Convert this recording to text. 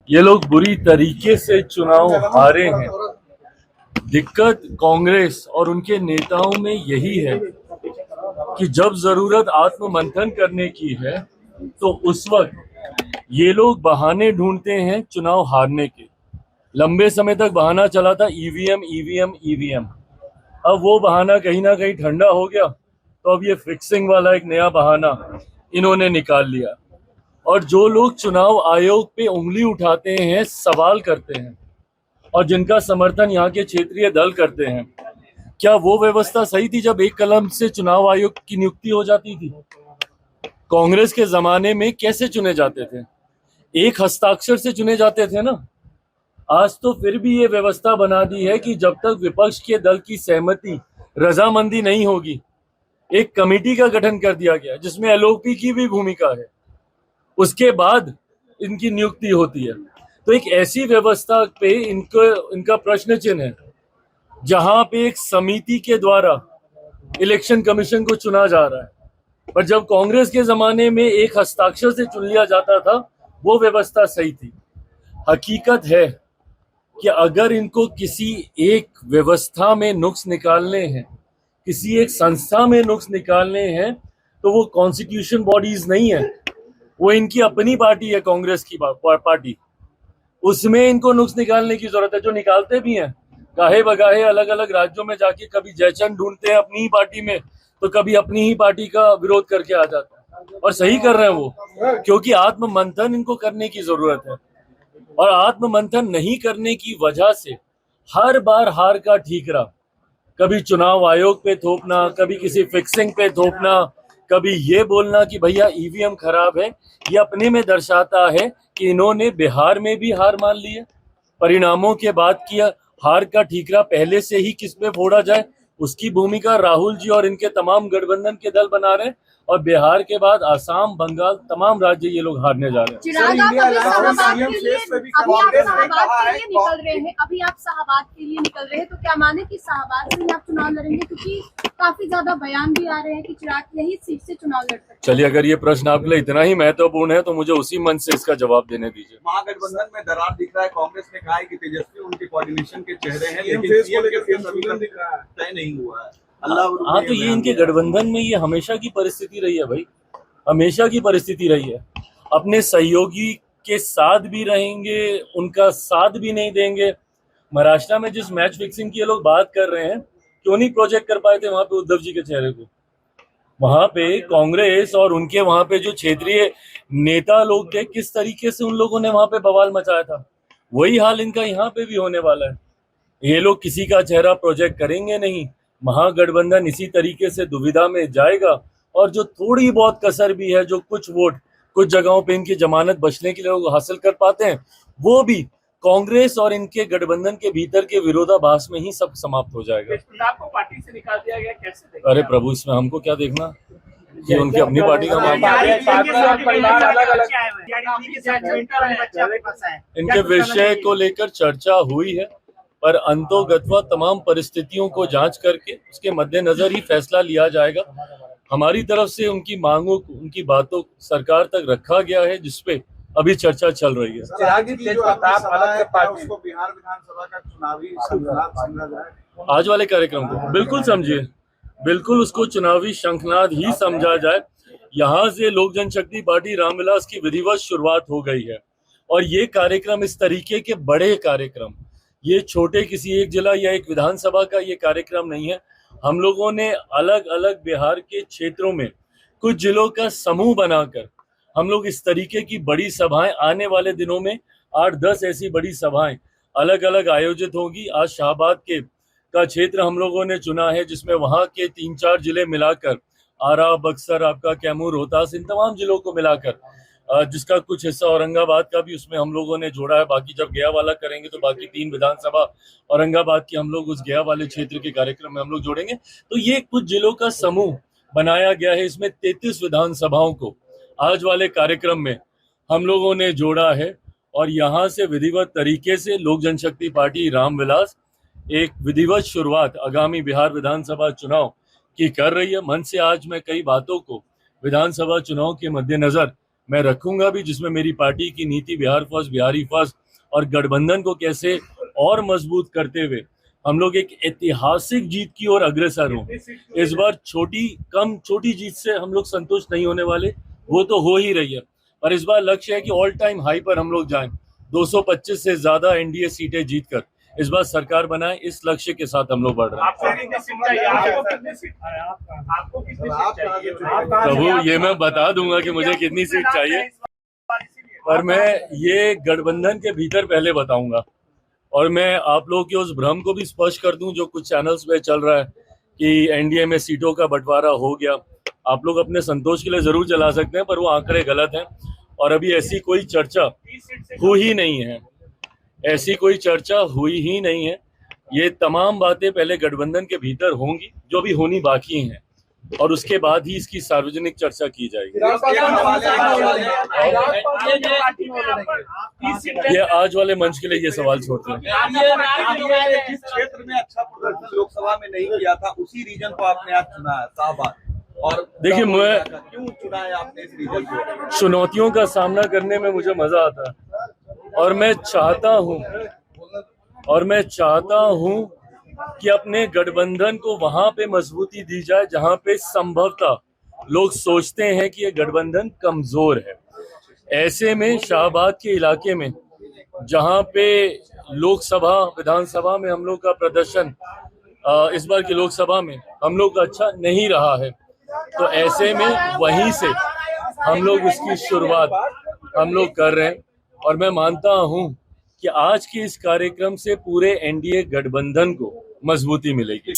ये लोग बुरी तरीके से चुनाव हारे हैं। दिक्कत कांग्रेस और उनके नेताओं में यही है कि जब जरूरत आत्ममंथन करने की है तो उस वक्त ये लोग बहाने ढूंढते हैं चुनाव हारने के। लंबे समय तक बहाना चला था ईवीएम ईवीएम ईवीएम। अब वो बहाना कहीं ना कहीं ठंडा हो गया, तो अब ये फिक्सिंग वाला एक नया बहाना इन्होंने निकाल लिया। और जो लोग चुनाव आयोग पे उंगली उठाते हैं, सवाल करते हैं और जिनका समर्थन यहाँ के क्षेत्रीय दल करते हैं, क्या वो व्यवस्था सही थी जब एक कलम से चुनाव आयोग की नियुक्ति हो जाती थी? कांग्रेस के जमाने में कैसे चुने जाते थे? एक हस्ताक्षर से चुने जाते थे ना। आज तो फिर भी ये व्यवस्था बना दी है कि जब तक विपक्ष के दल की सहमति, रजामंदी नहीं होगी, एक कमेटी का गठन कर दिया गया जिसमें एलओपी की भी भूमिका है, उसके बाद इनकी नियुक्ति होती है। तो एक ऐसी व्यवस्था पे इनका प्रश्न चिन्ह है जहां पे एक समिति के द्वारा इलेक्शन कमीशन को चुना जा रहा है। पर जब कांग्रेस के जमाने में एक हस्ताक्षर से चुन लिया जाता था, वो व्यवस्था सही थी। हकीकत है कि अगर इनको किसी एक व्यवस्था में नुक्स निकालने हैं, किसी एक संस्था में नुक्स निकालने हैं, तो वो कॉन्स्टिट्यूशन बॉडीज नहीं है, वो इनकी अपनी पार्टी है, कांग्रेस की पार्टी। उसमें इनको नुक्स निकालने की जरूरत है। जो निकालते भी हैं गाहे बगाहे अलग अलग राज्यों में जाके, कभी जयचंद ढूंढते हैं अपनी ही पार्टी में, तो कभी अपनी ही पार्टी का विरोध करके आ जाता है। और सही कर रहे हैं वो, क्योंकि आत्म मंथन इनको करने की जरूरत है। और आत्म मंथन नहीं करने की वजह से हर बार हार का ठीकरा, कभी चुनाव आयोग पे थोपना, कभी किसी फिक्सिंग पे थोपना, कभी ये बोलना कि भैया ईवीएम खराब है, ये अपने में दर्शाता है कि इन्होंने बिहार में भी हार मान ली है। परिणामों के बाद किया हार का ठीकरा पहले से ही किस पे फोड़ा जाए, उसकी भूमिका राहुल जी और इनके तमाम गठबंधन के दल बना रहे हैं। और बिहार के बाद आसाम, बंगाल, तमाम राज्य ये लोग हारने जा रहे हैं। चिराग, आप अभी शाहबाद के लिए निकल रहे हैं, तो क्या माने कि शाहबाद से आप चुनाव लड़ेंगे? क्योंकि काफी ज्यादा बयान भी आ रहे हैं कि चिराग यही सीट से चुनाव लड़ सकते हैं। चलिए, अगर ये प्रश्न आपके लिए इतना ही महत्वपूर्ण है तो मुझे उसी मंच से इसका जवाब देने दीजिए। महागठबंधन में दरार दिख रहा है। कांग्रेस ने कहा है कि तेजस्वी उनके कोऑर्डिनेशन के चेहरे हैं, लेकिन सीएम के तय नहीं हुआ है। हाँ, तो ये इनके गठबंधन में ये हमेशा की परिस्थिति रही है भाई, हमेशा की परिस्थिति रही है। अपने सहयोगी के साथ भी रहेंगे, उनका साथ भी नहीं देंगे। महाराष्ट्र में जिस मैच फिक्सिंग की ये लोग बात कर रहे हैं, क्यों नहीं प्रोजेक्ट कर पाए थे वहां पे उद्धव जी के चेहरे को? वहां पे कांग्रेस और उनके वहां पे जो क्षेत्रीय नेता लोग थे, किस तरीके से उन लोगों ने वहां पे बवाल मचाया था, वही हाल इनका यहाँ पे भी होने वाला है। ये लोग किसी का चेहरा प्रोजेक्ट करेंगे नहीं। महागठबंधन इसी तरीके से दुविधा में जाएगा। और जो थोड़ी बहुत कसर भी है, जो कुछ वोट कुछ जगहों पे इनकी जमानत बचने के लिए लोग हासिल कर पाते हैं, वो भी कांग्रेस और इनके गठबंधन के भीतर के विरोधाभास में ही सब समाप्त हो जाएगा। को पार्टी से निकाल दिया गया, कैसे? अरे प्रभु, इसमें हमको क्या देखना कि उनकी अपनी पार्टी का मामला। इनके विषय को लेकर चर्चा हुई है, पर अंतोगत्वा तमाम परिस्थितियों को जांच करके उसके मद्देनजर ही फैसला लिया जाएगा। हमारी तरफ से उनकी मांगों को, उनकी बातों को सरकार तक रखा गया है, जिसपे अभी चर्चा चल रही है। बिहार विधानसभा का चुनावी समझा जाए, आज वाले कार्यक्रम को बिल्कुल समझिए, बिल्कुल उसको चुनावी शंखनाद ही समझा जाए। यहाँ से लोक जनशक्ति पार्टी रामविलास की विधिवत शुरुआत हो गई है। और ये कार्यक्रम, इस तरीके के बड़े कार्यक्रम, ये छोटे किसी एक जिला या एक विधानसभा का ये कार्यक्रम नहीं है। हम लोगों ने अलग अलग बिहार के क्षेत्रों में कुछ जिलों का समूह बनाकर हम लोग इस तरीके की बड़ी सभाएं, आने वाले दिनों में 8-10 ऐसी बड़ी सभाएं अलग अलग आयोजित होंगी। आज शाहबाद का क्षेत्र हम लोगों ने चुना है, जिसमें वहां के 3-4 जिले मिलाकर, आरा, बक्सर, आपका कैमूर, रोहतास, इन तमाम जिलों को मिलाकर, जिसका कुछ हिस्सा औरंगाबाद का भी उसमें हम लोगों ने जोड़ा है। बाकी जब गया वाला करेंगे तो बाकी 3 विधानसभा औरंगाबाद की हम लोग उस गया वाले क्षेत्र के कार्यक्रम में हम लोग जोड़ेंगे। तो ये कुछ जिलों का समूह बनाया गया है। इसमें 33 विधानसभाओं को आज वाले कार्यक्रम में हम लोगों ने जोड़ा है। और यहाँ से विधिवत तरीके से लोक जनशक्ति पार्टी रामविलास एक विधिवत शुरुआत आगामी बिहार विधानसभा चुनाव की कर रही है। मन से आज मैं कई बातों को विधानसभा चुनाव के मद्देनजर मैं रखूंगा भी, जिसमें मेरी पार्टी की नीति बिहार फर्स्ट, बिहारी फर्स्ट और गठबंधन को कैसे और मजबूत करते हुए हम लोग एक ऐतिहासिक जीत की ओर अग्रसर हों। इस बार छोटी जीत से हम लोग संतुष्ट नहीं होने वाले, वो तो हो ही रही है, पर इस बार लक्ष्य है कि ऑल टाइम हाई पर हम लोग जाएं, 225 से ज्यादा एनडीए सीटें जीतकर इस बार सरकार बनाए, इस लक्ष्य के साथ हम लोग बढ़ रहे हैं। आपको कितनी सीट चाहिए? आपको कितनी सीट चाहिए? प्रभु, ये मैं बता दूंगा कि मुझे कितनी सीट चाहिए, पर मैं ये गठबंधन के भीतर पहले बताऊंगा। और मैं आप लोगों के उस भ्रम को भी स्पष्ट कर दूं जो कुछ चैनल्स पे चल रहा है कि एनडीए में सीटों का बंटवारा हो गया। आप लोग अपने संतोष के लिए जरूर चला सकते हैं, पर वो आंकड़े गलत हैं और अभी ऐसी कोई चर्चा हुई ही नहीं है। ऐसी कोई चर्चा हुई ही नहीं है। ये तमाम बातें पहले गठबंधन के भीतर होंगी, जो भी होनी बाकी हैं, और उसके बाद ही इसकी सार्वजनिक चर्चा की जाएगी। ये आज वाले मंच के लिए ये सवाल छोड़ते हैं। जिस क्षेत्र में अच्छा प्रदर्शन लोकसभा में नहीं किया था, उसी रीजन को आपने आज चुना है, शाहबाद। और देखिए, मैं क्यों चुना है आपने इस रीजन को? चुनौतियों का सामना करने में मुझे मजा आता है, और मैं चाहता हूं कि अपने गठबंधन को वहां पे मजबूती दी जाए जहां पे संभवतः लोग सोचते हैं कि ये गठबंधन कमजोर है। ऐसे में शाहबाद के इलाके में, जहां पे लोकसभा विधानसभा में हम लोग का प्रदर्शन इस बार की लोकसभा में हम लोग का अच्छा नहीं रहा है, तो ऐसे में वहीं से हम लोग इसकी शुरुआत हम लोग कर रहे हैं। और मैं मानता हूं कि आज के इस कार्यक्रम से पूरे एनडीए गठबंधन को मजबूती मिलेगी।